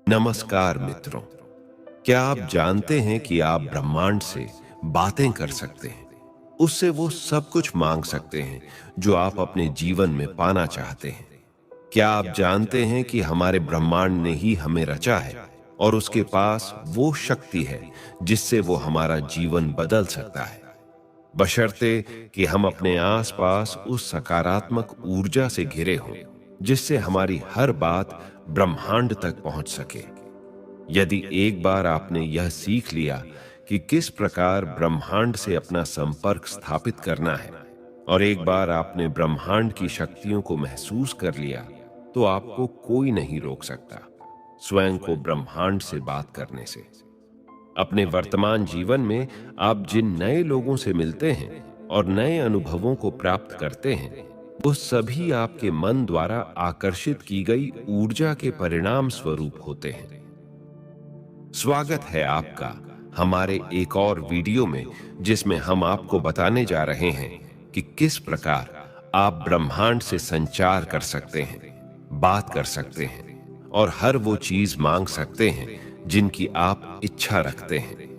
नमस्कार मित्रों। क्या आप जानते हैं कि आप ब्रह्मांड से बातें कर सकते हैं? उससे वो सब कुछ मांग सकते हैं जो आप अपने जीवन में पाना चाहते हैं। क्या आप जानते हैं कि हमारे ब्रह्मांड ने ही हमें रचा है और उसके पास वो शक्ति है जिससे वो हमारा जीवन बदल सकता है, बशर्ते कि हम अपने आसपास उस सकारात्मक ऊर्जा से घिरे हों जिससे हमारी हर बात ब्रह्मांड तक पहुंच सके। यदि एक बार आपने यह सीख लिया कि किस प्रकार ब्रह्मांड से अपना संपर्क स्थापित करना है और एक बार आपने ब्रह्मांड की शक्तियों को महसूस कर लिया, तो आपको कोई नहीं रोक सकता स्वयं को ब्रह्मांड से बात करने से। अपने वर्तमान जीवन में आप जिन नए लोगों से मिलते हैं और नए अनुभवों को प्राप्त करते हैं, वो सभी आपके मन द्वारा आकर्षित की गई ऊर्जा के परिणाम स्वरूप होते हैं। स्वागत है आपका हमारे एक और वीडियो में, जिसमें हम आपको बताने जा रहे हैं कि किस प्रकार आप ब्रह्मांड से संचार कर सकते हैं, बात कर सकते हैं और हर वो चीज मांग सकते हैं जिनकी आप इच्छा रखते हैं।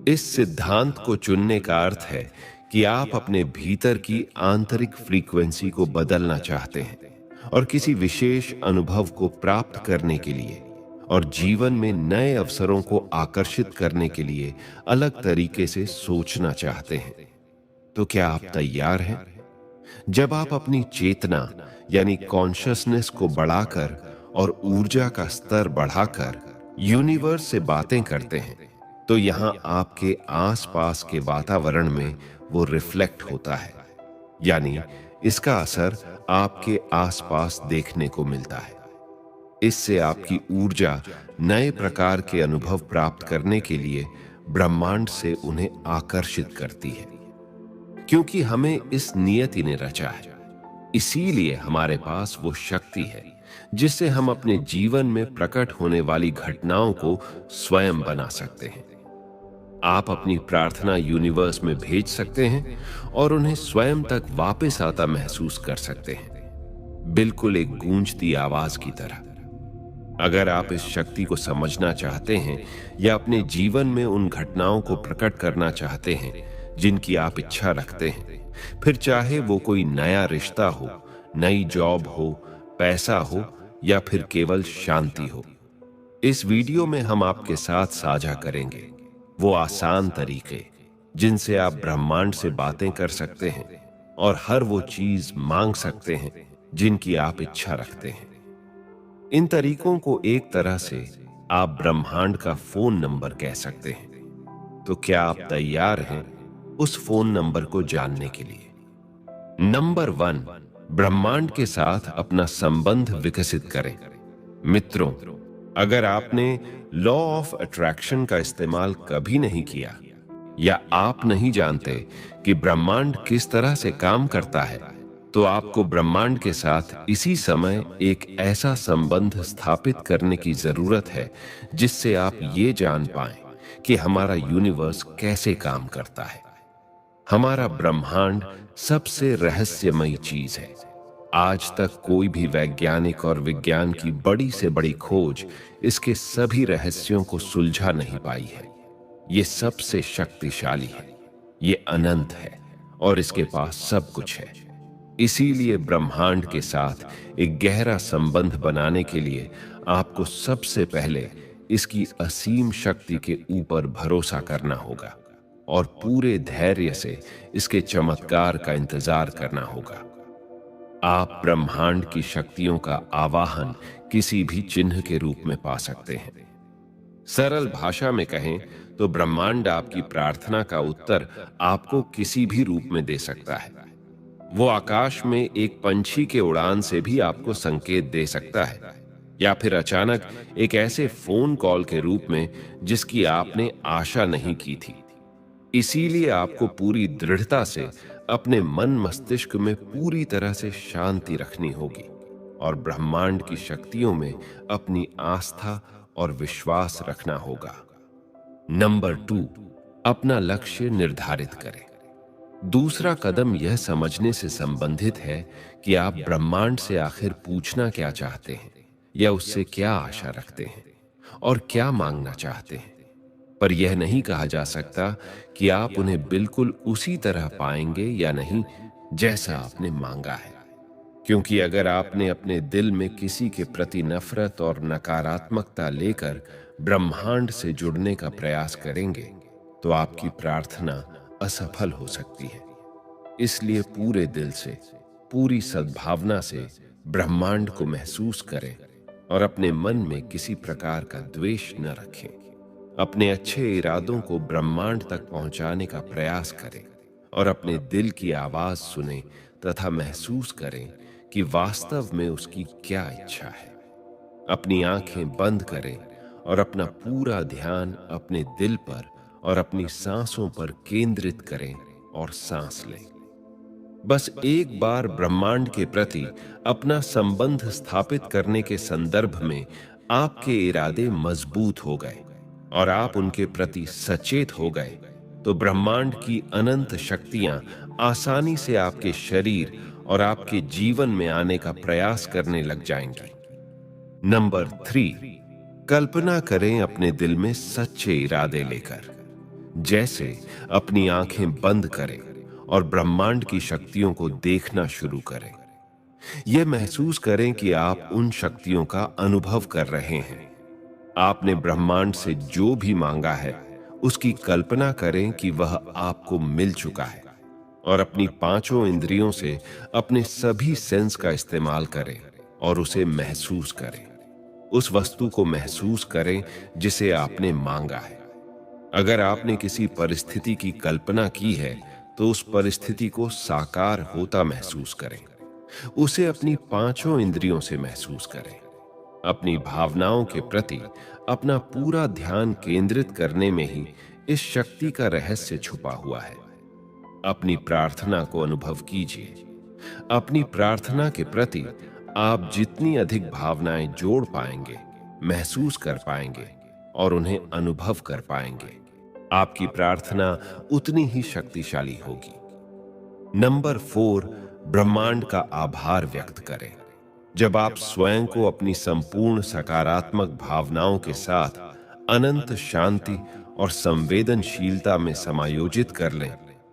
इस सिद्धांत को चुनने का अर्थ है कि आप अपने भीतर की आंतरिक फ्रीक्वेंसी को बदलना चाहते हैं और किसी विशेष अनुभव को प्राप्त करने के लिए और जीवन में नए अवसरों को आकर्षित करने के लिए अलग तरीके से सोचना चाहते हैं। तो क्या आप तैयार हैं? जब आप अपनी चेतना यानी कॉन्शसनेस को बढ़ाकर और ऊर्जा का स्तर बढ़ाकर यूनिवर्स से बातें करते हैं, तो यहां आपके आसपास के वातावरण में वो रिफ्लेक्ट होता है, यानी इसका असर आपके आसपास देखने को मिलता है। इससे आपकी ऊर्जा नए प्रकार के अनुभव प्राप्त करने के लिए ब्रह्मांड से उन्हें आकर्षित करती है, क्योंकि हमें इस नियति ने रचा है। इसीलिए हमारे पास वो शक्ति है जिससे हम अपने जीवन में प्रकट होने वाली घटनाओं को स्वयं बना सकते हैं। आप अपनी प्रार्थना यूनिवर्स में भेज सकते हैं और उन्हें स्वयं तक वापस आता महसूस कर सकते हैं, बिल्कुल एक गूंजती आवाज की तरह। अगर आप इस शक्ति को समझना चाहते हैं या अपने जीवन में उन घटनाओं को प्रकट करना चाहते हैं जिनकी आप इच्छा रखते हैं, फिर चाहे वो कोई नया रिश्ता हो, नई जॉब हो, पैसा हो या फिर केवल शांति हो, इस वीडियो में हम आपके साथ साझा करेंगे वो आसान तरीके जिनसे आप ब्रह्मांड से बातें कर सकते हैं और हर वो चीज मांग सकते हैं जिनकी आप इच्छा रखते हैं। इन तरीकों को एक तरह से आप ब्रह्मांड का फोन नंबर कह सकते हैं। तो क्या आप तैयार हैं उस फोन नंबर को जानने के लिए? नंबर 1, ब्रह्मांड के साथ अपना संबंध विकसित करें। मित्रों, अगर आपने लॉ ऑफ अट्रैक्शन का इस्तेमाल कभी नहीं किया या आप नहीं जानते कि ब्रह्मांड किस तरह से काम करता है, तो आपको ब्रह्मांड के साथ इसी समय एक ऐसा संबंध स्थापित करने की जरूरत है जिससे आप ये जान पाएं कि हमारा यूनिवर्स कैसे काम करता है। हमारा ब्रह्मांड सबसे रहस्यमयी चीज है। आज तक कोई भी वैज्ञानिक और विज्ञान की बड़ी से बड़ी खोज इसके सभी रहस्यों को सुलझा नहीं पाई है। ये सबसे शक्तिशाली है, ये अनंत है और इसके पास सब कुछ है। इसीलिए ब्रह्मांड के साथ एक गहरा संबंध बनाने के लिए आपको सबसे पहले इसकी असीम शक्ति के ऊपर भरोसा करना होगा और पूरे धैर्य से इसके चमत्कार का इंतजार करना होगा। आप ब्रह्मांड की शक्तियों का आवाहन किसी भी चिन्ह के रूप में पा सकते हैं। सरल भाषा में कहें तो ब्रह्मांड आपकी प्रार्थना का उत्तर आपको किसी भी रूप में दे सकता है। वो आकाश में एक पंछी के उड़ान से भी आपको संकेत दे सकता है, या फिर अचानक एक ऐसे फोन कॉल के रूप में जिसकी आपने आशा नहीं की थी। इसीलिए आपको पूरी दृढ़ता से अपने मन मस्तिष्क में पूरी तरह से शांति रखनी होगी और ब्रह्मांड की शक्तियों में अपनी आस्था और विश्वास रखना होगा। नंबर 2, अपना लक्ष्य निर्धारित करें। दूसरा कदम यह समझने से संबंधित है कि आप ब्रह्मांड से आखिर पूछना क्या चाहते हैं या उससे क्या आशा रखते हैं। और क्या मांगना चाहते हैं। पर यह नहीं कहा जा सकता कि आप उन्हें बिल्कुल उसी तरह पाएंगे या नहीं जैसा आपने मांगा है। क्योंकि अगर आपने अपने दिल में किसी के प्रति नफरत और नकारात्मकता लेकर ब्रह्मांड से जुड़ने का प्रयास करेंगे, तो आपकी प्रार्थना असफल हो सकती है। इसलिए पूरे दिल से, पूरी सद्भावना से ब्रह्मांड को महसूस करें और अपने मन में किसी प्रकार का द्वेष न रखें। अपने अच्छे इरादों को ब्रह्मांड तक पहुंचाने का प्रयास करें और अपने दिल की आवाज सुनें तथा महसूस करें कि वास्तव में उसकी क्या इच्छा है। अपनी आंखें बंद करें और अपना पूरा ध्यान अपने दिल पर और अपनी सांसों पर केंद्रित करें और सांस लें। बस एक बार ब्रह्मांड के प्रति अपना संबंध स्थापित करने के संदर्भ में आपके इरादे मजबूत हो गए और आप उनके प्रति सचेत हो गए, तो ब्रह्मांड की अनंत शक्तियां आसानी से आपके शरीर और आपके जीवन में आने का प्रयास करने लग जाएंगी। नंबर 3, कल्पना करें अपने दिल में सच्चे इरादे लेकर। जैसे अपनी आंखें बंद करें और ब्रह्मांड की शक्तियों को देखना शुरू करें। यह महसूस करें कि आप उन शक्तियों का अनुभव कर रहे हैं। आपने ब्रह्मांड से जो भी मांगा है, उसकी कल्पना करें कि वह आपको मिल चुका है और अपनी पांचों इंद्रियों से अपने सभी सेंस का इस्तेमाल करें और उसे महसूस करें। उस वस्तु को महसूस करें जिसे आपने मांगा है। अगर आपने किसी परिस्थिति की कल्पना की है, तो उस परिस्थिति को साकार होता महसूस करें। उसे अपनी पांचों इंद्रियों से महसूस करें। अपनी भावनाओं के प्रति अपना पूरा ध्यान केंद्रित करने में ही इस शक्ति का रहस्य छुपा हुआ है। अपनी प्रार्थना को अनुभव कीजिए। अपनी प्रार्थना के प्रति आप जितनी अधिक भावनाएं जोड़ पाएंगे, महसूस कर पाएंगे और उन्हें अनुभव कर पाएंगे, आपकी प्रार्थना उतनी ही शक्तिशाली होगी। नंबर 4, ब्रह्मांड का आभार व्यक्त करें। जब आप स्वयं को अपनी संपूर्ण सकारात्मक भावनाओं के साथ अनंत शांति और संवेदनशीलता में समायोजित कर लें,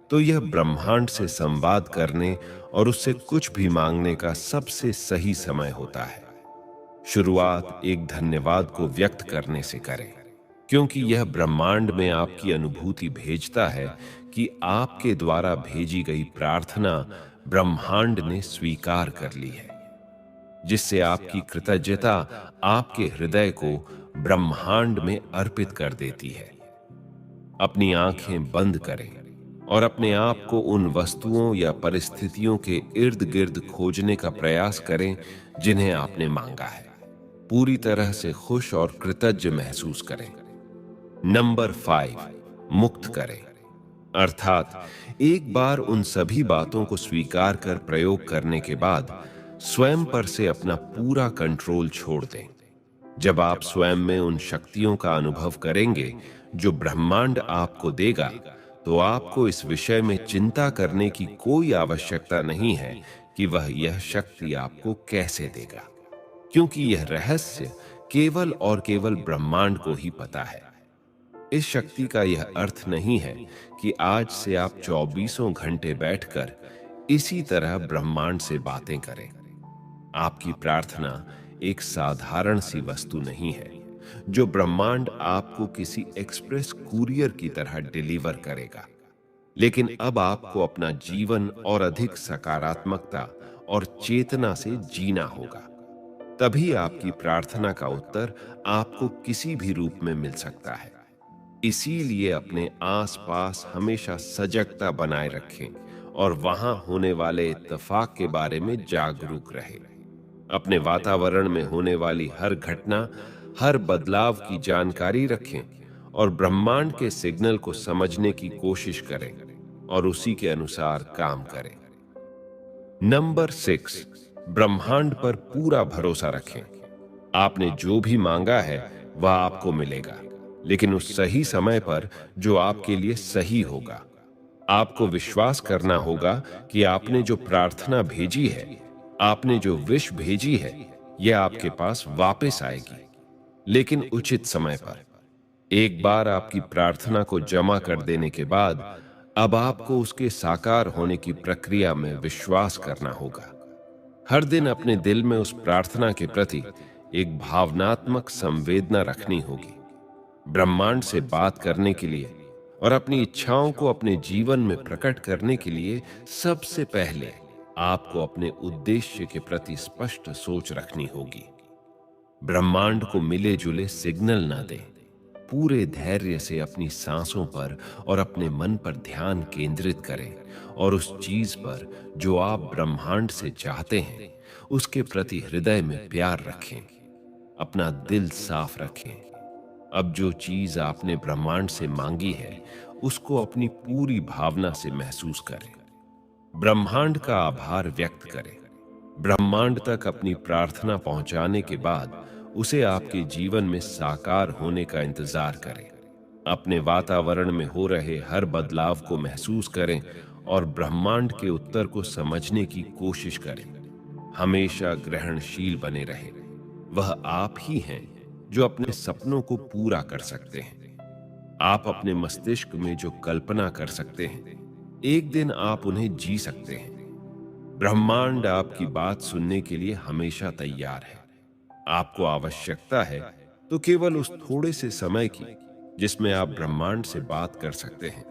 तो यह ब्रह्मांड से संवाद करने और उससे कुछ भी मांगने का सबसे सही समय होता है। शुरुआत एक धन्यवाद को व्यक्त करने से करें, क्योंकि यह ब्रह्मांड में आपकी अनुभूति भेजता है कि आपके द्वारा भेजी गई प्रार्थना ब्रह्मांड ने स्वीकार कर ली है, जिससे आपकी कृतज्ञता आपके हृदय को ब्रह्मांड में अर्पित कर देती है। अपनी आंखें बंद करें और अपने आप को उन वस्तुओं या परिस्थितियों के इर्द गिर्द खोजने का प्रयास करें जिन्हें आपने मांगा है। पूरी तरह से खुश और कृतज्ञ महसूस करें। नंबर 5, मुक्त करें। अर्थात एक बार उन सभी बातों को स्वीकार कर प्रयोग करने के बाद स्वयं पर से अपना पूरा कंट्रोल छोड़ दें। जब आप स्वयं में उन शक्तियों का अनुभव करेंगे जो ब्रह्मांड आपको देगा, तो आपको इस विषय में चिंता करने की कोई आवश्यकता नहीं है कि वह यह शक्ति आपको कैसे देगा, क्योंकि यह रहस्य केवल और केवल ब्रह्मांड को ही पता है। इस शक्ति का यह अर्थ नहीं है कि आज से आप 24 घंटे बैठकर इसी तरह ब्रह्मांड से बातें करें। आपकी प्रार्थना एक साधारण सी वस्तु नहीं है जो ब्रह्मांड आपको किसी एक्सप्रेस कुरियर की तरह डिलीवर करेगा। लेकिन अब आपको अपना जीवन और अधिक सकारात्मकता और चेतना से जीना होगा। तभी आपकी प्रार्थना का उत्तर आपको किसी भी रूप में मिल सकता है। इसीलिए अपने आसपास हमेशा सजगता बनाए रखें और वहां होने वाले इत्तेफाक के बारे में जागरूक रहें। अपने वातावरण में होने वाली हर घटना, हर बदलाव की जानकारी रखें और ब्रह्मांड के सिग्नल को समझने की कोशिश करें और उसी के अनुसार काम करें। नंबर 6, ब्रह्मांड पर पूरा भरोसा रखें। आपने जो भी मांगा है वह आपको मिलेगा, लेकिन उस सही समय पर जो आपके लिए सही होगा। आपको विश्वास करना होगा कि आपने जो प्रार्थना भेजी है, आपने जो विश भेजी है, यह आपके पास वापस आएगी। लेकिन उचित समय पर। एक बार आपकी प्रार्थना को जमा कर देने के बाद अब आपको उसके साकार होने की प्रक्रिया में विश्वास करना होगा। हर दिन अपने दिल में उस प्रार्थना के प्रति एक भावनात्मक संवेदना रखनी होगी। ब्रह्मांड से बात करने के लिए और अपनी इच्छाओं को अपने जीवन में प्रकट करने के लिए सबसे पहले आपको अपने उद्देश्य के प्रति स्पष्ट सोच रखनी होगी। ब्रह्मांड को मिले जुले सिग्नल ना दें। पूरे धैर्य से अपनी सांसों पर और अपने मन पर ध्यान केंद्रित करें और उस चीज पर जो आप ब्रह्मांड से चाहते हैं उसके प्रति हृदय में प्यार रखें। अपना दिल साफ रखें। अब जो चीज आपने ब्रह्मांड से मांगी है उसको अपनी पूरी भावना से महसूस करें। ब्रह्मांड का आभार व्यक्त करें। ब्रह्मांड तक अपनी प्रार्थना पहुंचाने के बाद उसे आपके जीवन में साकार होने का इंतजार करें। अपने वातावरण में हो रहे हर बदलाव को महसूस करें और ब्रह्मांड के उत्तर को समझने की कोशिश करें। हमेशा ग्रहणशील बने रहें। वह आप ही हैं जो अपने सपनों को पूरा कर सकते हैं। आप अपने मस्तिष्क में जो कल्पना कर सकते हैं एक दिन आप उन्हें जी सकते हैं। ब्रह्मांड आपकी बात सुनने के लिए हमेशा तैयार है। आपको आवश्यकता है तो केवल उस थोड़े से समय की जिसमें आप ब्रह्मांड से बात कर सकते हैं।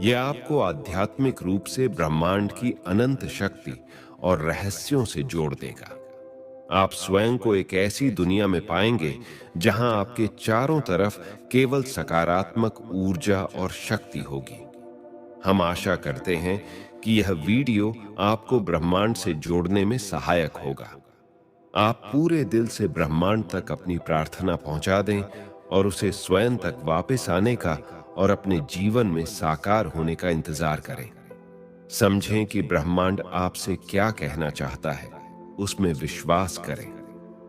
यह आपको आध्यात्मिक रूप से ब्रह्मांड की अनंत शक्ति और रहस्यों से जोड़ देगा। आप स्वयं को एक ऐसी दुनिया में पाएंगे जहां आपके चारों तरफ केवल सकारात्मक ऊर्जा और शक्ति होगी। हम आशा करते हैं कि यह वीडियो आपको ब्रह्मांड से जोड़ने में सहायक होगा। आप पूरे दिल से ब्रह्मांड तक अपनी प्रार्थना पहुंचा दें और उसे स्वयं तक वापस आने का और अपने जीवन में साकार होने का इंतजार करें। समझें कि ब्रह्मांड आपसे क्या कहना चाहता है, उसमें विश्वास करें।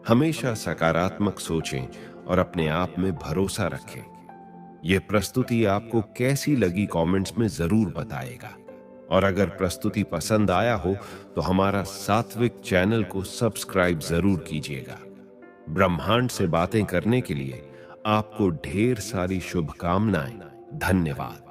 हमेशा सकारात्मक सोचें और अपने आप में भरोसा रखें। यह प्रस्तुति आपको कैसी लगी कमेंट्स में जरूर बताएगा। और अगर प्रस्तुति पसंद आया हो तो हमारा सात्विक चैनल को सब्सक्राइब जरूर कीजिएगा। ब्रह्मांड से बातें करने के लिए आपको ढेर सारी शुभकामनाएं। धन्यवाद।